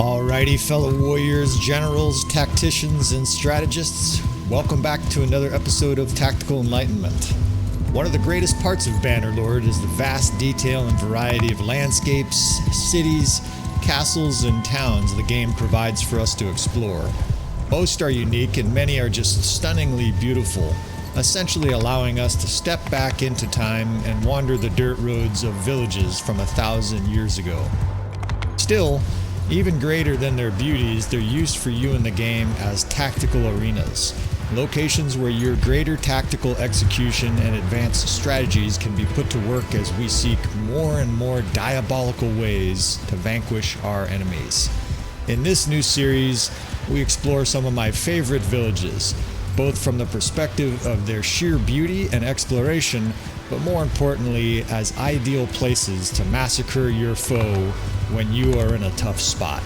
Alrighty, fellow warriors, generals, tacticians, and strategists, welcome back to another episode of Tactical Enlightenment. One of the greatest parts of Bannerlord is the vast detail and variety of landscapes, cities, castles, and towns the game provides for us to explore. Most are unique and many are just stunningly beautiful, essentially allowing us to step back into time and wander the dirt roads of villages from 1,000 years ago. Still, even greater than their beauties, they're used for you in the game as tactical arenas, locations where your greater tactical execution and advanced strategies can be put to work as we seek more and more diabolical ways to vanquish our enemies. In this new series, we explore some of my favorite villages, both from the perspective of their sheer beauty and exploration, but more importantly, as ideal places to massacre your foe when you are in a tough spot.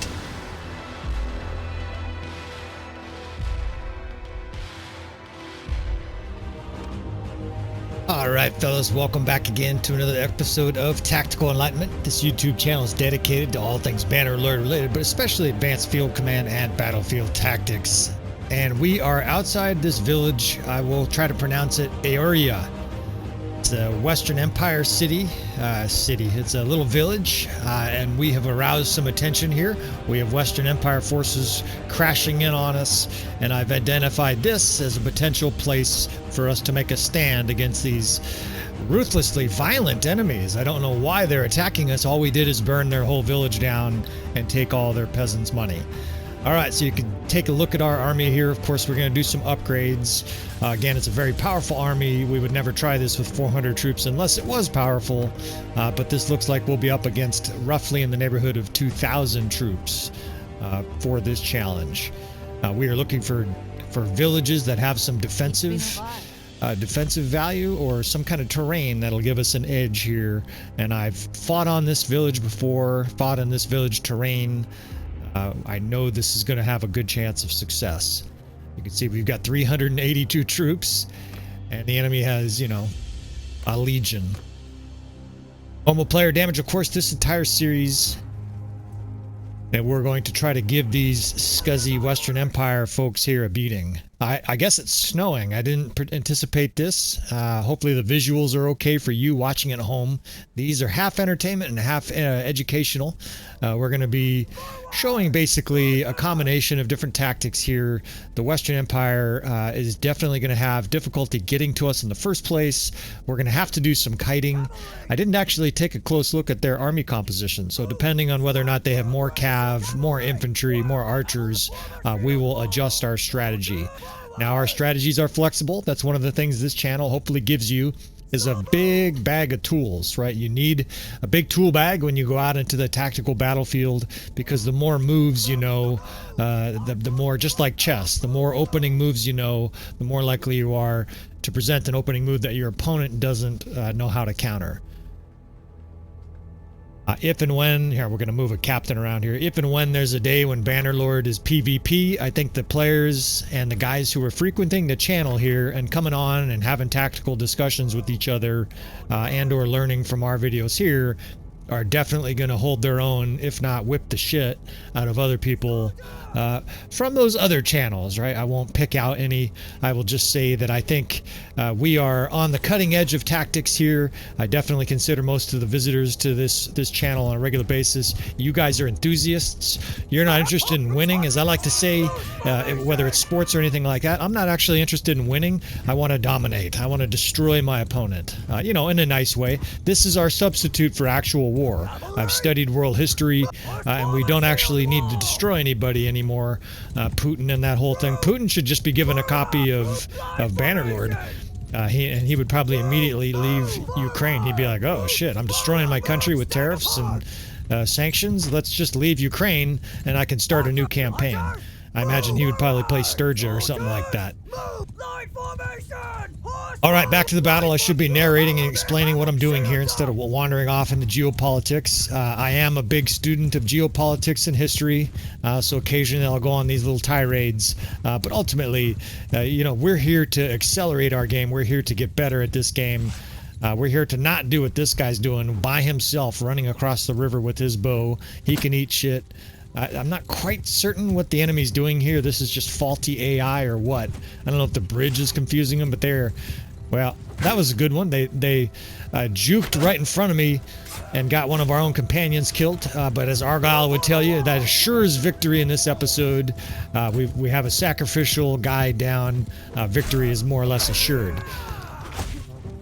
Alright fellas, welcome back again to another episode of Tactical Enlightenment. This YouTube channel is dedicated to all things Bannerlord related, but especially advanced field command and battlefield tactics. And we are outside this village. I will try to pronounce it Aoeria. It's a Western Empire city. It's a little village, and we have aroused some attention here. We have Western Empire forces crashing in on us, and I've identified this as a potential place for us to make a stand against these ruthlessly violent enemies. I don't know why they're attacking us. All we did is burn their whole village down and take all their peasants' money. Alright, so you can take a look at our army here. Of course, we're going to do some upgrades. Again, it's a very powerful army. We would never try this with 400 troops unless it was powerful. But this looks like we'll be up against roughly in the neighborhood of 2,000 troops for this challenge. We are looking for villages that have some defensive value or some kind of terrain that'll give us an edge here. And I've fought on this village before, fought in this village terrain. I know this is going to have a good chance of success. You can see we've got 382 troops, and the enemy has, a legion. Normal player damage, of course, this entire series that we're going to try to give these scuzzy Western Empire folks here a beating. I guess it's snowing. I didn't anticipate this. Hopefully the visuals are okay for you watching at home. These are half entertainment and half educational. We're going to be showing basically a combination of different tactics here. The Western Empire is definitely going to have difficulty getting to us in the first place. We're going to have to do some kiting. I didn't actually take a close look at their army composition, so depending on whether or not they have more cav, more infantry, more archers, we will adjust our strategy. Now, our strategies are flexible. That's one of the things this channel hopefully gives you, is a big bag of tools, right? You need a big tool bag when you go out into the tactical battlefield, because the more moves you know, the more, just like chess, the more opening moves you know, the more likely you are to present an opening move that your opponent doesn't know how to counter. If and when, here we're going to move a captain around here, if and when there's a day when Bannerlord is PvP, I think the players and the guys who are frequenting the channel here and coming on and having tactical discussions with each other and or learning from our videos here are definitely going to hold their own, if not whip the shit out of other people from those other channels, right? I won't pick out any. I will just say that I think we are on the cutting edge of tactics here. I definitely consider most of the visitors to this channel on a regular basis. You guys are enthusiasts. You're not interested in winning, as I like to say, whether it's sports or anything like that. I'm not actually interested in winning. I want to dominate. I want to destroy my opponent, in a nice way. This is our substitute for actual war. I've studied world history, and we don't actually need to destroy anybody anymore. Putin and that whole thing. Putin should just be given a copy of Bannerlord. He would probably immediately leave Ukraine. He'd be like, oh shit, I'm destroying my country with tariffs and sanctions. Let's just leave Ukraine and I can start a new campaign. I imagine he would probably play Sturgia or something like that. Alright, back to the battle. I should be narrating and explaining what I'm doing here instead of wandering off into geopolitics. I am a big student of geopolitics and history, so occasionally I'll go on these little tirades. But ultimately, we're here to accelerate our game. We're here to get better at this game. We're here to not do what this guy's doing by himself, running across the river with his bow. He can eat shit. I'm not quite certain what the enemy's doing here. This is just faulty AI or what. I don't know if the bridge is confusing them, but they're... Well, that was a good one. They juked right in front of me and got one of our own companions killed. But as Argyle would tell you, that assures victory in this episode. We have a sacrificial guy down. Victory is more or less assured.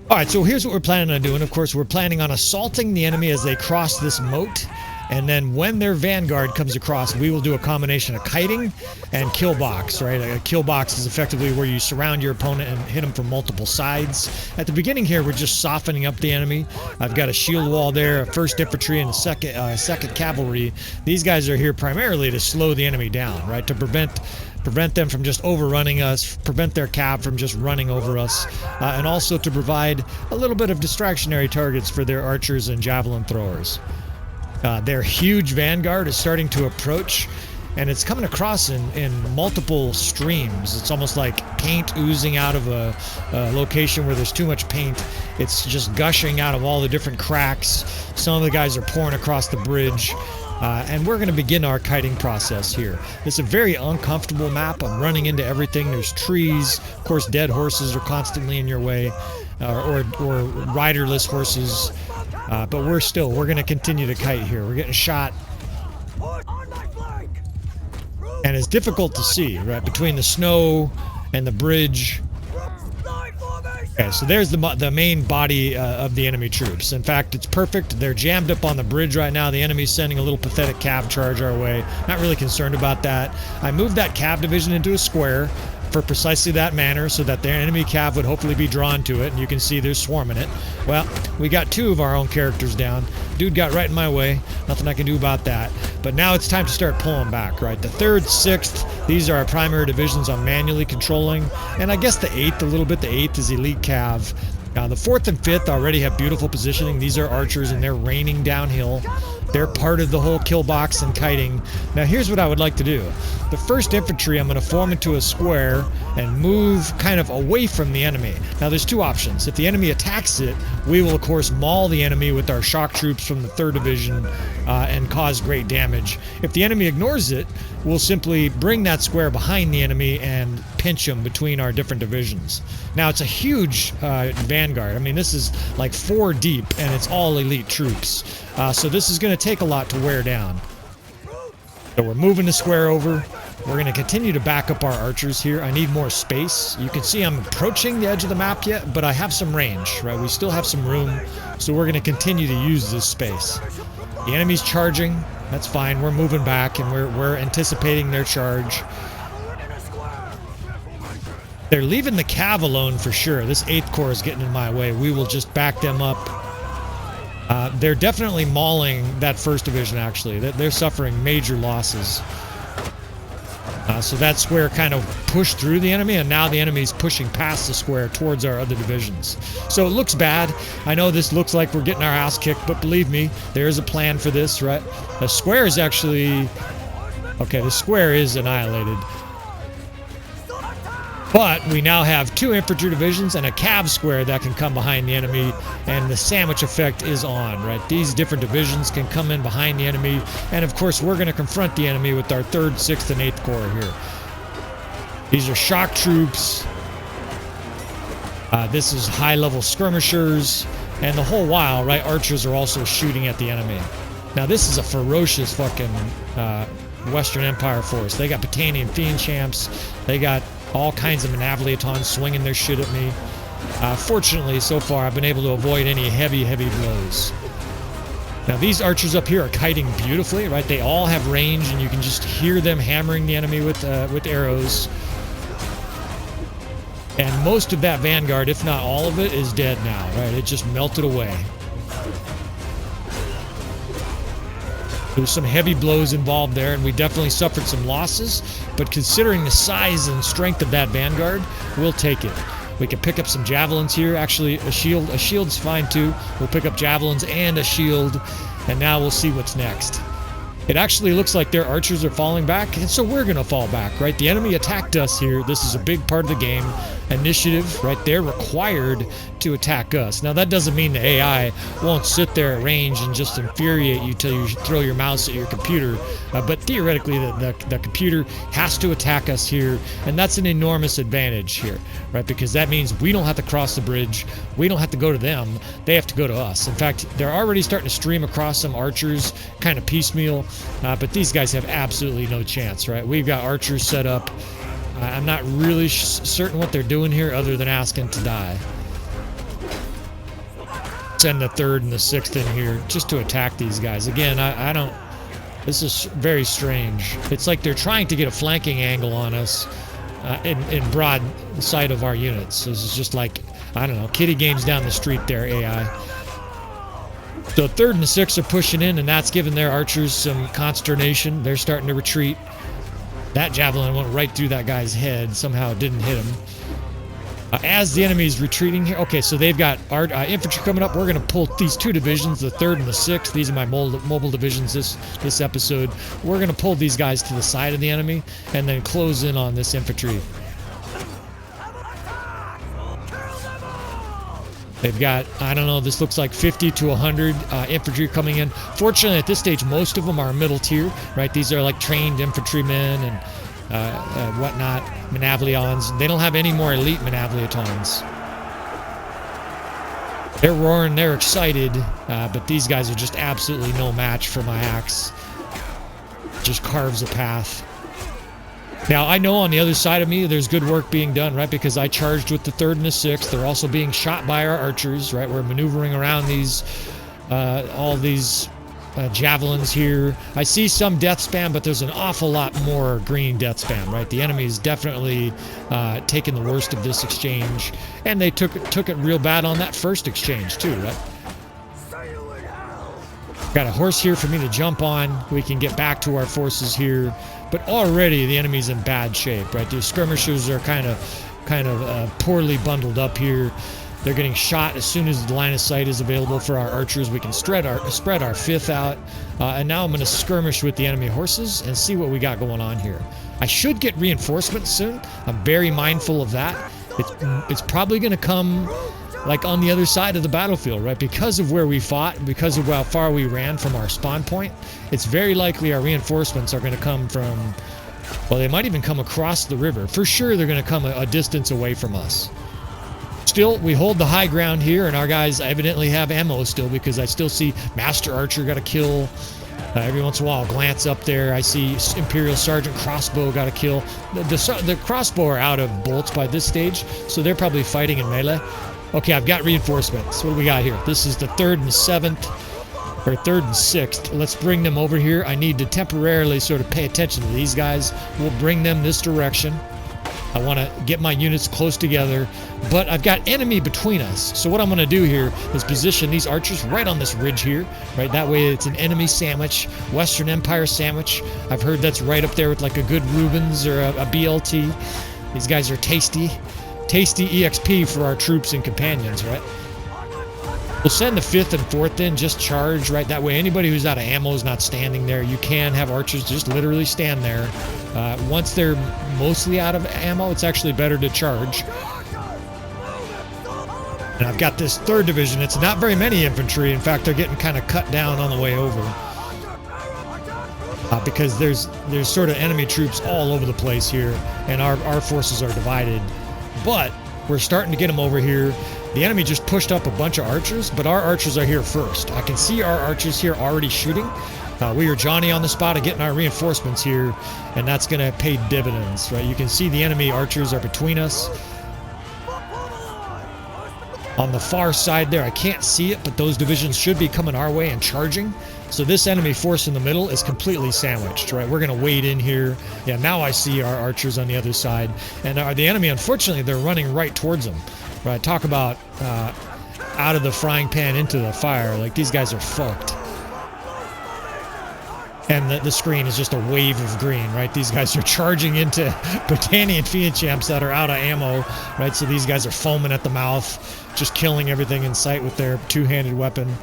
All right, so here's what we're planning on doing. Of course, we're planning on assaulting the enemy as they cross this moat. And then when their vanguard comes across, we will do a combination of kiting and kill box, right? A kill box is effectively where you surround your opponent and hit them from multiple sides. At the beginning here, we're just softening up the enemy. I've got a shield wall there, a first infantry, and a second cavalry. These guys are here primarily to slow the enemy down, right? To prevent them from just overrunning us, prevent their cav from just running over us, and also to provide a little bit of distractionary targets for their archers and javelin throwers. Their huge vanguard is starting to approach, and it's coming across in multiple streams. It's almost like paint oozing out of a location where there's too much paint. It's just gushing out of all the different cracks. Some of the guys are pouring across the bridge. And we're going to begin our kiting process here. It's a very uncomfortable map. I'm running into everything. There's trees. Of course, dead horses are constantly in your way, or riderless horses. But we're going to continue to kite here. We're getting shot. And it's difficult to see, right, between the snow and the bridge. Okay, so there's the main body of the enemy troops. In fact, it's perfect. They're jammed up on the bridge right now. The enemy's sending a little pathetic cav charge our way. Not really concerned about that. I moved that cav division into a square for precisely that manner, so that their enemy cav would hopefully be drawn to it, and you can see they're swarming it. Well, we got two of our own characters down. Dude got right in my way. Nothing I can do about that. But now it's time to start pulling back, right? The 3rd, 6th, these are our primary divisions I'm manually controlling. And I guess the 8th a little bit. The 8th is elite cav. The 4th and 5th already have beautiful positioning. These are archers, and they're raining downhill. They're part of the whole kill box and kiting. Now here's what I would like to do. The 1st infantry, I'm going to form into a square and move kind of away from the enemy. Now there's two options. If the enemy attacks it, we will of course maul the enemy with our shock troops from the 3rd division and cause great damage. If the enemy ignores it, we'll simply bring that square behind the enemy and pinch them between our different divisions. Now it's a huge vanguard. I mean, this is like 4 deep, and it's all elite troops. So this is going to take a lot to wear down. So we're moving the square over. We're going to continue to back up our archers here. I need more space. You can see I'm approaching the edge of the map yet, but I have some range, right? We still have some room, so we're going to continue to use this space. The enemy's charging. That's fine. We're moving back, and we're anticipating their charge. They're leaving the cav alone for sure. This 8th Corps is getting in my way. We will just back them up. They're definitely mauling that 1st division, actually. They're suffering major losses. So that square kind of pushed through the enemy, and now the enemy's pushing past the square towards our other divisions. So it looks bad. I know this looks like we're getting our ass kicked, but believe me, there is a plan for this, right? The square is actually... Okay, the square is annihilated. But we now have 2 infantry divisions and a cav square that can come behind the enemy, and the sandwich effect is on, right? These different divisions can come in behind the enemy, and of course we're going to confront the enemy with our 3rd, 6th, and 8th Corps here. These are shock troops. This is high-level skirmishers, and the whole while, right, archers are also shooting at the enemy. Now this is a ferocious fucking Western Empire force. They got Battanian Fiend champs. They got all kinds of Manavliatons swinging their shit at me. Fortunately, so far, I've been able to avoid any heavy blows. Now, these archers up here are kiting beautifully, right? They all have range, and you can just hear them hammering the enemy with arrows. And most of that vanguard, if not all of it, is dead now, right? It just melted away. There's some heavy blows involved there, and we definitely suffered some losses, but considering the size and strength of that vanguard, we'll take it. We can pick up some javelins here. Actually, a shield's fine too. We'll pick up javelins and a shield, and now we'll see what's next. It actually looks like their archers are falling back, and so we're going to fall back, right? The enemy attacked us here. This is a big part of the game. Initiative, right? They're required to attack us. Now, that doesn't mean the AI won't sit there at range and just infuriate you till you throw your mouse at your computer. But theoretically, the computer has to attack us here, and that's an enormous advantage here, right? Because that means we don't have to cross the bridge. We don't have to go to them. They have to go to us. In fact, they're already starting to stream across some archers, kind of piecemeal. But these guys have absolutely no chance, right? We've got archers set up. I'm not really certain what they're doing here other than asking to die. Send the 3rd and the 6th in here just to attack these guys. Again, I don't... This is very strange. It's like they're trying to get a flanking angle on us in broad sight of our units. This is just like, I don't know, kiddie games down the street there, AI. So 3rd and the 6th are pushing in, and that's giving their archers some consternation. They're starting to retreat. That javelin went right through that guy's head. Somehow it didn't hit him. As the enemy's retreating here, okay, so they've got our infantry coming up. We're going to pull these 2 divisions, the 3rd and the 6th. These are my mobile divisions this episode. We're going to pull these guys to the side of the enemy and then close in on this infantry. They've got, I don't know, this looks like 50 to 100 infantry coming in. Fortunately, at this stage, most of them are middle tier, right? These are like trained infantrymen and whatnot, Manavlions. They don't have any more elite Manavliatons. They're roaring, they're excited, but these guys are just absolutely no match for my axe. Just carves a path. Now, I know on the other side of me, there's good work being done, right? Because I charged with the 3rd and the 6th. They're also being shot by our archers, right? We're maneuvering around these, all these javelins here. I see some death spam, but there's an awful lot more green death spam, right? The enemy is definitely taking the worst of this exchange, and they took it real bad on that first exchange too, right? Got a horse here for me to jump on. We can get back to our forces here, but already the enemy's in bad shape, right? The skirmishers are kind of poorly bundled up here. They're getting shot as soon as the line of sight is available for our archers. We can spread our 5th out, and now I'm going to skirmish with the enemy horses and see what we got going on here. I should get reinforcements soon. I'm very mindful of that. It's probably going to come like on the other side of the battlefield, right? Because of where we fought, and because of how far we ran from our spawn point, it's very likely our reinforcements are going to come from, well, they might even come across the river. For sure, they're going to come a distance away from us. Still, we hold the high ground here, and our guys evidently have ammo still, because I still see Master Archer got a kill. Every once in a while, I'll glance up there. I see Imperial Sergeant Crossbow got a kill. The crossbow are out of bolts by this stage, so they're probably fighting in melee. Okay, I've got reinforcements. What do we got here? This is the 3rd and 7th, or 3rd and 6th. Let's bring them over here. I need to temporarily sort of pay attention to these guys. We'll bring them this direction. I want to get my units close together, but I've got enemy between us. So what I'm going to do here is position these archers right on this ridge here, right? That way it's an enemy sandwich, Western Empire sandwich. I've heard that's right up there with like a good Rubens or a BLT. These guys are tasty. Tasty EXP for our troops and companions, right? We'll send the 5th and 4th in, just charge, right? That way anybody who's out of ammo is not standing there. You can have archers just literally stand there. Once they're mostly out of ammo, it's actually better to charge. And I've got this 3rd division. It's not very many infantry. In fact, they're getting kind of cut down on the way over. Because there's sort of enemy troops all over the place here, and our forces are divided. But we're starting to get them over here. The enemy just pushed up a bunch of archers, but our archers are here first. I can see our archers here already shooting. We are Johnny on the spot of getting our reinforcements here, and that's going to pay dividends, right? You can see the enemy archers are between us. On the far side there, I can't see it, but those divisions should be coming our way and charging. So this enemy force in the middle is completely sandwiched, right? We're going to wade in here. Yeah, now I see our archers on the other side. And the enemy, unfortunately, they're running right towards them. Right? Talk about out of the frying pan into the fire. Like, these guys are fucked. And the screen is just a wave of green, right? These guys are charging into Britannian Fianchamps that are out of ammo, right? So these guys are foaming at the mouth, just killing everything in sight with their two-handed weapon.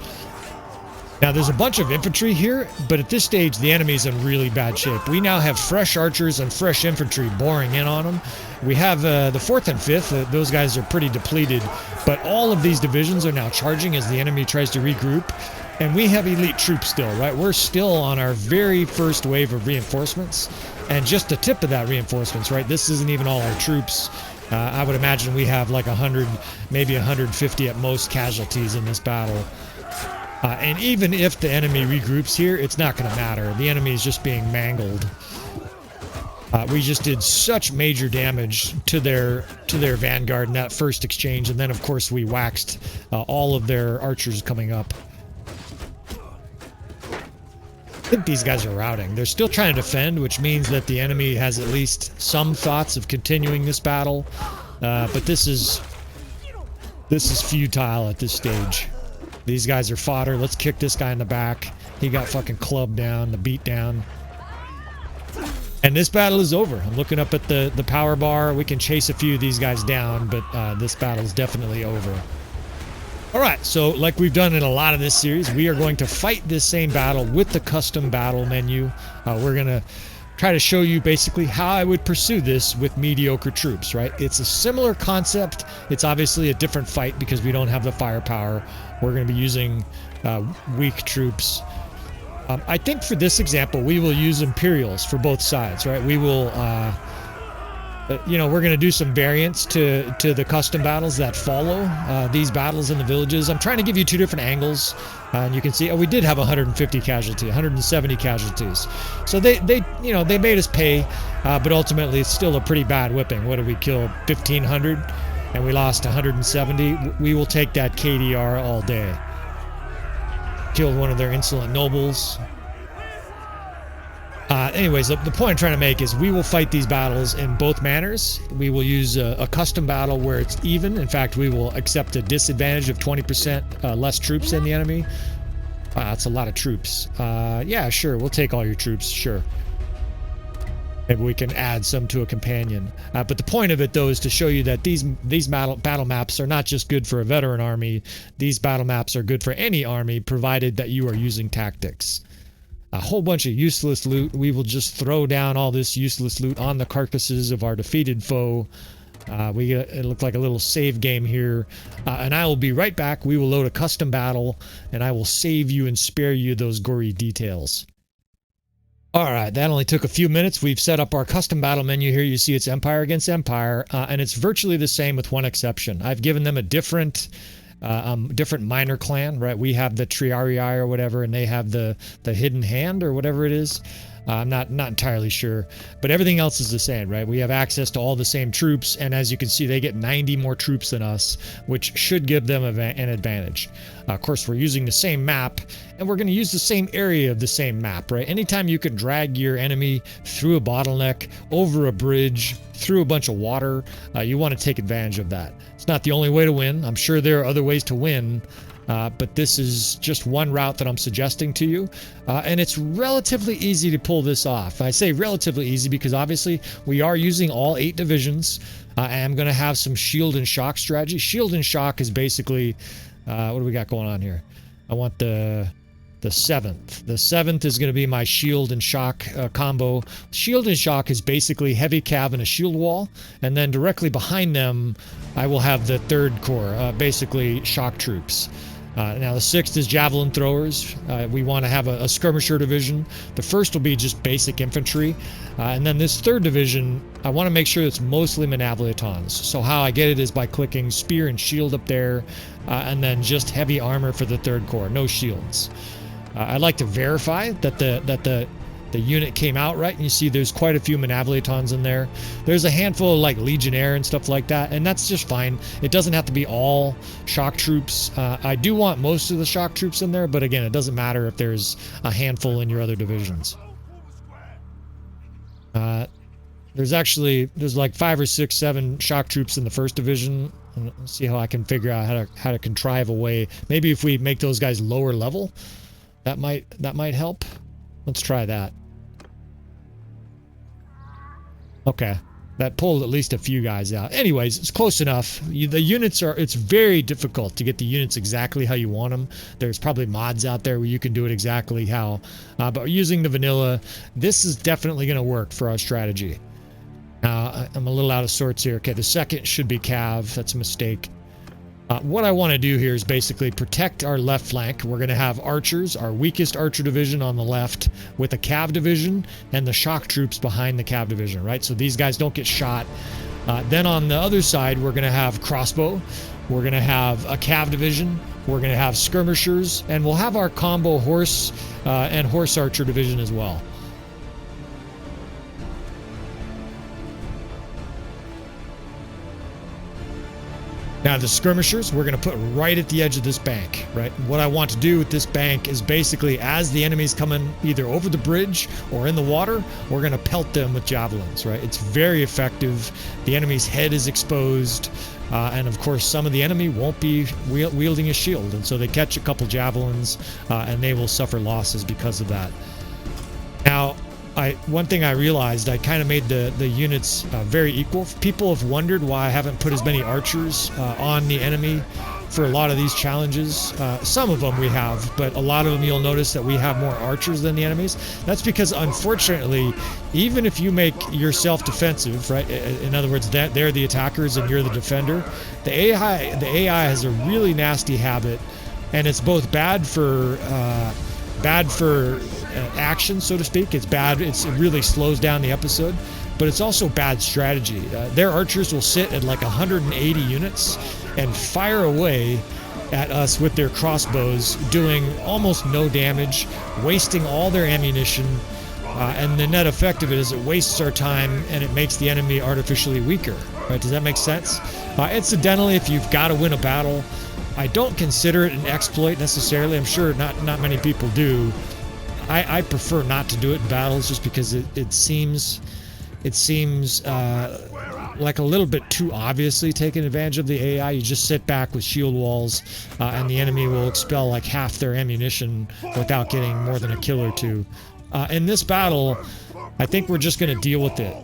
Now, there's a bunch of infantry here, but at this stage, the enemy's in really bad shape. We now have fresh archers and fresh infantry boring in on them. We have the 4th and 5th. Those guys are pretty depleted, but all of these divisions are now charging as the enemy tries to regroup. And we have elite troops still, right? We're still on our very first wave of reinforcements, and just the tip of that reinforcements, right? This isn't even all our troops. I would imagine we have like 100, maybe 150 at most casualties in this battle. And even if the enemy regroups here, it's not going to matter. The enemy is just being mangled. We just did such major damage to their vanguard in that first exchange, and then of course we waxed all of their archers coming up. I think these guys are routing. They're still trying to defend, which means that the enemy has at least some thoughts of continuing this battle. But this is futile at this stage. These guys are fodder. Let's kick this guy in the back. He got fucking clubbed down, the beat down. And this battle is over. I'm looking up at the power bar. We can chase a few of these guys down, but this battle is definitely over. All right, so like we've done in a lot of this series, we are going to fight this same battle with the custom battle menu. We're going to try to show you basically how I would pursue this with mediocre troops, right? It's a similar concept. It's obviously a different fight because we don't have the firepower. We're going to be using weak troops. I think for this example, we will use Imperials for both sides, right? We will, you know, we're going to do some variants to the custom battles that follow these battles in the villages. I'm trying to give you two different angles, and you can see, oh, we did have 150 casualties, 170 casualties. So they you know, they made us pay, but ultimately it's still a pretty bad whipping. What did we kill? 1,500, and we lost 170. We will take that KDR all day. Killed one of their insolent nobles. Anyways, the point I'm trying to make is we will fight these battles in both manners. We will use a custom battle where it's even. In fact, we will accept a disadvantage of 20% less troops than the enemy. That's a lot of troops. Yeah, sure, we'll take all your troops, sure. Maybe we can add some to a companion. But the point of it, though, is to show you that these battle maps are not just good for a veteran army. These battle maps are good for any army, provided that you are using tactics. A whole bunch of useless loot. We will just throw down all this useless loot on the carcasses of our defeated foe. It looked like a little save game here. And I will be right back. We will load a custom battle, and I will save you and spare you those gory details. Alright, that only took a few minutes. We've set up our custom battle menu here. You see it's Empire against Empire, and it's virtually the same with one exception. I've given them a different minor clan, right? We have the Triarii or whatever, and they have the Hidden Hand or whatever it is. I'm not entirely sure, but everything else is the same, right? We have access to all the same troops, and as you can see, they get 90 more troops than us, which should give them an advantage. Of course, we're using the same map, and we're going to use the same area of the same map, right? Anytime you can drag your enemy through a bottleneck, over a bridge, through a bunch of water, you want to take advantage of that. It's not the only way to win. I'm sure there are other ways to win, but this is just one route that I'm suggesting to you, and it's relatively easy to pull this off. I say relatively easy because obviously we are using all 8 divisions. I am going to have some shield and shock strategy. Shield and shock is basically, what do we got going on here? I want the 7th. The 7th is going to be my shield and shock combo. Shield and shock is basically heavy cav and a shield wall, and then directly behind them I will have the 3rd Corps, basically shock troops. Now the 6th is javelin throwers. We want to have a skirmisher division. The 1st will be just basic infantry, and then this 3rd division, I want to make sure it's mostly Manabliatons. So how I get it is by clicking spear and shield up there, and then just heavy armor for the 3rd Corps, no shields. I'd like to verify that the unit came out right, and you see there's quite a few Manabliatons in there. There's a handful of like Legionnaire and stuff like that, and that's just fine. It doesn't have to be all shock troops. I do want most of the shock troops in there, but again, it doesn't matter if there's a handful in your other divisions. There's like 5 or 6, 7 shock troops in the 1st division. Let's see how I can figure out how to contrive a way. Maybe if we make those guys lower level, that might help. Let's try that. Okay. That pulled at least a few guys out. Anyways, it's close enough. The units are, it's very difficult to get the units exactly how you want them. There's probably mods out there where you can do it exactly how, but using the vanilla, this is definitely going to work for our strategy. I'm a little out of sorts here. Okay, the second should be Cav. That's a mistake. What I want to do here is basically protect our left flank. We're going to have archers, our weakest archer division on the left, with a cav division and the shock troops behind the cav division, right? So these guys don't get shot. Then on the other side, we're going to have crossbow. We're going to have a cav division. We're going to have skirmishers, and we'll have our combo horse and horse archer division as well. Now the skirmishers, we're going to put right at the edge of this bank, right? What I want to do with this bank is basically as the enemy's coming either over the bridge or in the water, we're going to pelt them with javelins, right? It's very effective. The enemy's head is exposed. And of course, some of the enemy won't be wielding a shield. And so they catch a couple javelins and they will suffer losses because of that. Now, one thing I realized, I kind of made the units very equal. People have wondered why I haven't put as many archers on the enemy for a lot of these challenges. Some of them we have, but a lot of them you'll notice that we have more archers than the enemies. That's because, unfortunately, even if you make yourself defensive, right? In other words, that they're the attackers and you're the defender. The AI has a really nasty habit, and it's both bad for action, so to speak. It's bad. It really slows down the episode, but it's also bad strategy. Their archers will sit at like 180 units and fire away at us with their crossbows, doing almost no damage, wasting all their ammunition, and the net effect of it is it wastes our time and it makes the enemy artificially weaker. Right? Does that make sense? Incidentally, if you've got to win a battle, I don't consider it an exploit necessarily. I'm sure not many people do. I prefer not to do it in battles just because it seems like a little bit too obviously taking advantage of the AI. You just sit back with shield walls and the enemy will expel like half their ammunition without getting more than a kill or two. In this battle, I think we're just going to deal with it.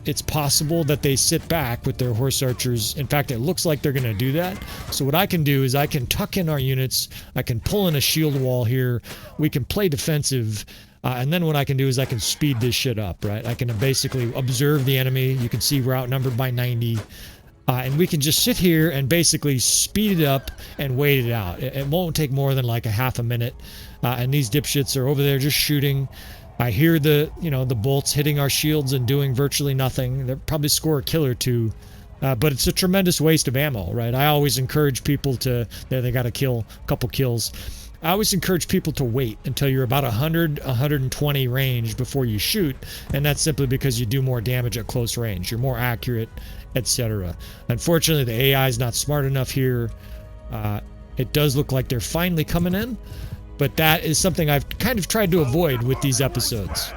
It's possible that they sit back with their horse archers. In fact, it looks like they're going to do that. So what I can do is I can tuck in our units. I can pull in a shield wall here. We can play defensive. And then what I can do is I can speed this shit up, right? I can basically observe the enemy. You can see we're outnumbered by 90. And we can just sit here and basically speed it up and wait it out. It won't take more than like a half a minute. And these dipshits are over there just shooting. I hear the bolts hitting our shields and doing virtually nothing. They'll probably score a kill or two, but it's a tremendous waste of ammo, right? I always encourage people to, they got a couple kills. I always encourage people to wait until you're about 100, 120 range before you shoot, and that's simply because you do more damage at close range. You're more accurate, etc. Unfortunately, the AI is not smart enough here. It does look like they're finally coming in. But that is something I've kind of tried to avoid with these episodes.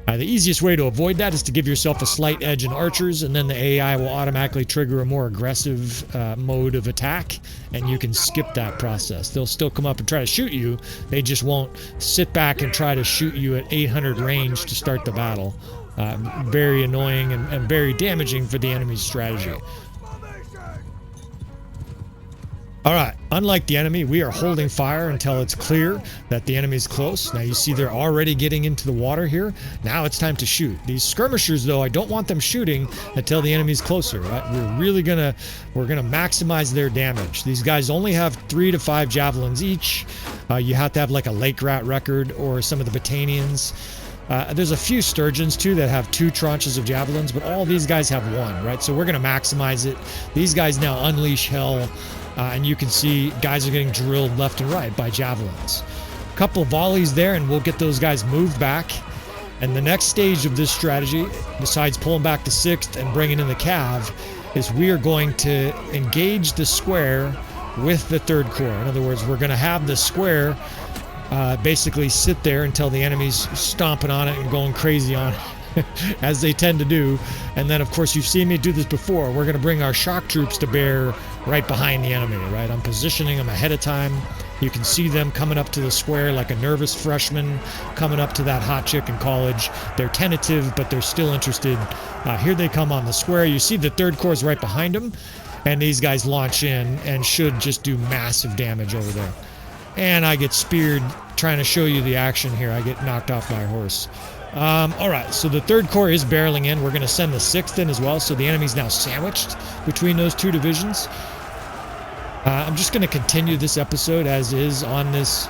The easiest way to avoid that is to give yourself a slight edge in archers, and then the AI will automatically trigger a more aggressive mode of attack, and you can skip that process. They'll still come up and try to shoot you. They just won't sit back and try to shoot you at 800 range to start the battle. Very annoying and very damaging for the enemy's strategy. All right, unlike the enemy, we are holding fire until it's clear that the enemy's close. Now you see they're already getting into the water here. Now it's time to shoot. These skirmishers, though, I don't want them shooting until the enemy's closer, right? We're gonna maximize their damage. These guys only have 3 to 5 javelins each. You have to have like a lake rat record or some of the Batanians. There's a few Sturgeons too that have 2 tranches of javelins, but all these guys have 1, right? So we're gonna maximize it. These guys now unleash hell. And you can see guys are getting drilled left and right by javelins. A couple of volleys there and we'll get those guys moved back. And the next stage of this strategy, besides pulling back the 6th and bringing in the cav, is we are going to engage the square with the 3rd Corps. In other words, we're going to have the square basically sit there until the enemy's stomping on it and going crazy on it. As they tend to do. And then of course you've seen me do this before. We're going to bring our shock troops to bear right behind the enemy, right? I'm positioning them ahead of time. You can see them coming up to the square like a nervous freshman coming up to that hot chick in college. They're tentative, but they're still interested. Here they come on the square. You see the third corps is right behind them, and these guys launch in and should just do massive damage over there. And I get speared trying to show you the action here. I get knocked off by a horse. All right, so the third corps is barreling in. We're going to send the 6th in as well, so the enemy's now sandwiched between those two divisions. I'm just going to continue this episode as is on this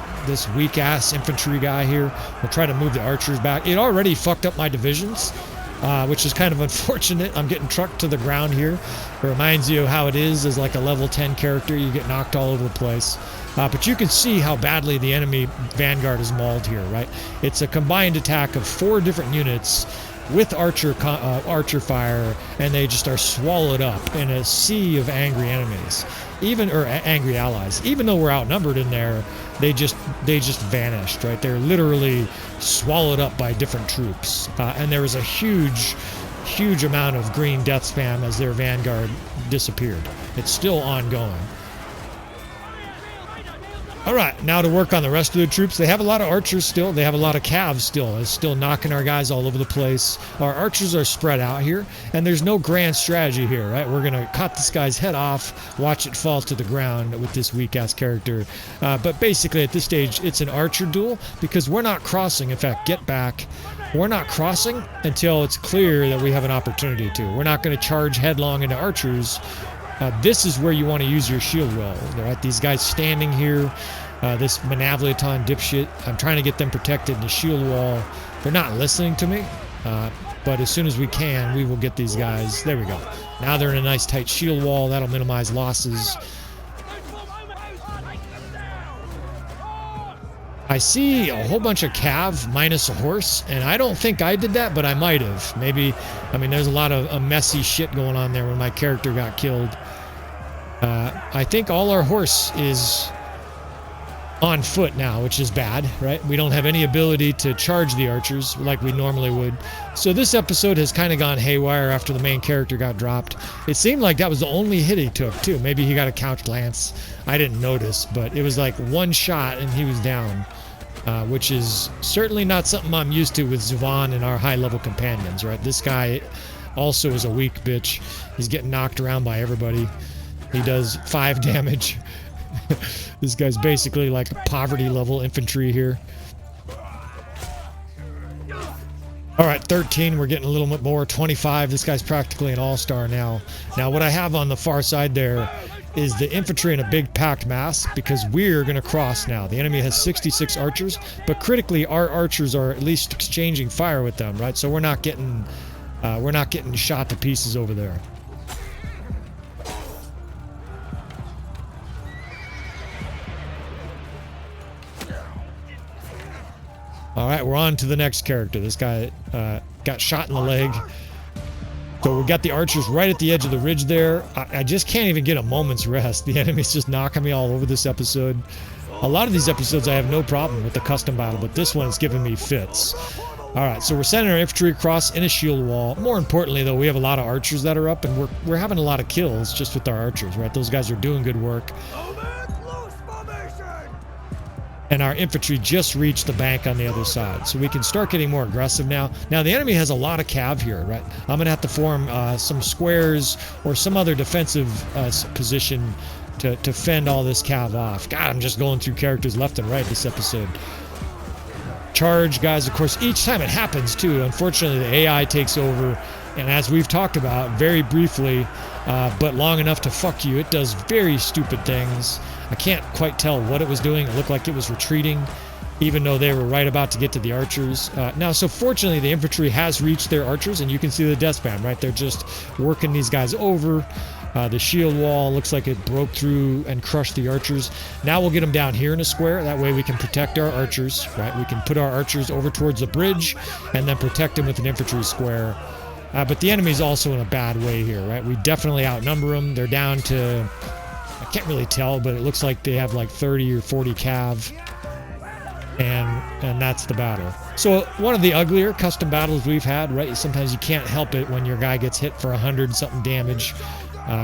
weak-ass infantry guy here. We'll try to move the archers back. It already fucked up my divisions, which is kind of unfortunate. I'm getting trucked to the ground here. It reminds you of how it is as like a level 10 character. You get knocked all over the place. But you can see how badly the enemy vanguard is mauled here, right? It's a combined attack of 4 different units with archer fire, and they just are swallowed up in a sea of angry enemies, angry allies. Even though we're outnumbered in there, they just vanished, right? They're literally swallowed up by different troops, and there was a huge amount of green death spam as their vanguard disappeared. It's still ongoing. All right, now to work on the rest of the troops. They have a lot of archers still. They have a lot of cavs still. It's still knocking our guys all over the place. Our archers are spread out here, and there's no grand strategy here, right? We're going to cut this guy's head off, watch it fall to the ground with this weak-ass character. But basically, at this stage, it's an archer duel because we're not crossing. In fact, get back. We're not crossing until it's clear that we have an opportunity to. We're not going to charge headlong into archers. This is where you want to use your shield well, right? These guys standing here, this Manavliaton dipshit, I'm trying to get them protected in the shield wall. They're not listening to me, but as soon as we can, we will get these guys. There we go. Now they're in a nice tight shield wall. That'll minimize losses. I see a whole bunch of cav minus a horse, and I don't think I did that, but I might have. Maybe, I mean, there's a lot of messy shit going on there when my character got killed. I think all our horse is on foot now, which is bad, right? We don't have any ability to charge the archers like we normally would. So this episode has kind of gone haywire after the main character got dropped. It seemed like that was the only hit he took, too. Maybe he got a couch lance. I didn't notice, but it was like one shot and he was down, which is certainly not something I'm used to with Zuvan and our high-level companions, right? This guy also is a weak bitch. He's getting knocked around by everybody. He does 5 damage. This guy's basically like poverty-level infantry here. All right, 13, we're getting a little bit more. 25, this guy's practically an all-star now. Now, what I have on the far side there is the infantry in a big packed mass because we're going to cross now. The enemy has 66 archers, but critically, our archers are at least exchanging fire with them, right? So we're not getting shot to pieces over there. All right, we're on to the next character. This guy got shot in the leg. So we got the archers right at the edge of the ridge there. I just can't even get a moment's rest. The enemy's just knocking me all over this episode. A lot of these episodes I have no problem with the custom battle, but this one's giving me fits. All right, so we're sending our infantry across in a shield wall. More importantly, though, we have a lot of archers that are up, and we're having a lot of kills just with our archers, right? Those guys are doing good work. And our infantry just reached the bank on the other side, so we can start getting more aggressive now. Now, the enemy has a lot of cav here, right? I'm going to have to form some squares or some other defensive position to fend all this cav off. God, I'm just going through characters left and right this episode. Charge, guys, of course, each time it happens, too. Unfortunately, the AI takes over, and as we've talked about very briefly, but long enough to fuck you, it does very stupid things. I can't quite tell what it was doing. It looked like it was retreating, even though they were right about to get to the archers. Now, so fortunately, the infantry has reached their archers, and you can see the death spam, right? They're just working these guys over. The shield wall looks like it broke through and crushed the archers. Now we'll get them down here in a square. That way we can protect our archers, right? We can put our archers over towards the bridge and then protect them with an infantry square. But the enemy's also in a bad way here, right? We definitely outnumber them. They're down to... I can't really tell, but it looks like they have like 30 or 40 cav, and that's the battle. So one of the uglier custom battles we've had, right? Sometimes you can't help it when your guy gets hit for 100 something damage,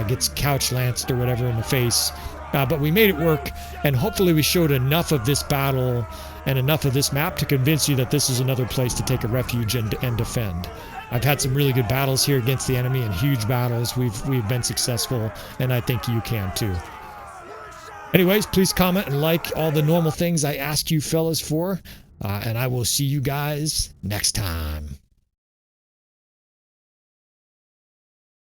gets couch lanced or whatever in the face. but we made it work, and hopefully we showed enough of this battle and enough of this map to convince you that this is another place to take a refuge and defend. I've had some really good battles here against the enemy, and huge battles. We've been successful, and I think you can too. Anyways, please comment and like all the normal things I ask you fellas for, and I will see you guys next time.